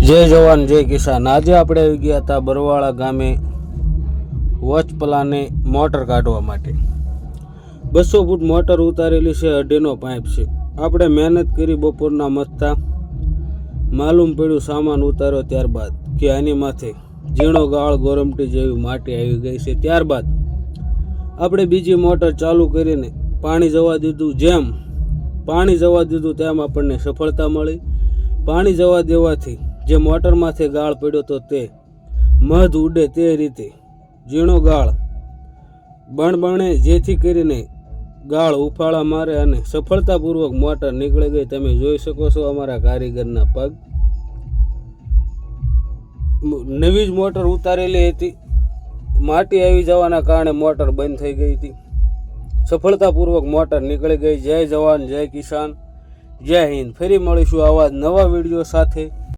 જય જવાન જય કિસાન। આજે આપણે આવી ગયા હતા બરવાળા ગામે વોચ પ્લાને મોટર કાઢવા માટે। 200 ફૂટ મોટર ઉતારેલી છે, અઢીનો પાઇપ છે। આપણે મહેનત કરી બપોરના મથતા માલુમ પડ્યું સામાન ઉતાર્યો ત્યારબાદ કે આની માથે ઝીણો ગાળ ગોરમટી જેવી માટી આવી ગઈ છે। ત્યારબાદ આપણે બીજી મોટર ચાલુ કરીને પાણી જવા દીધું। જેમ પાણી જવા દીધું તેમ આપણને સફળતા મળી। પાણી જવા દેવાથી જે મોટર માથે ગાળ પડ્યો તો તે મધ ઉડે તે રીતે ઝીણો ગાળ બણબણે, જેથી કરીને ગાળ ઉફાળા મારે અને સફળતાપૂર્વક મોટર નીકળી ગઈ। તમે જોઈ શકો છો અમારા કારીગરના પગ। નવી જ મોટર ઉતારેલી હતી, માટી આવી જવાના કારણે મોટર બંધ થઈ ગઈ હતી। સફળતાપૂર્વક મોટર નીકળી ગઈ। જય જવાન જય કિસાન, જય હિન્દ। ફરી મળીશું આવા નવા વિડીયો સાથે।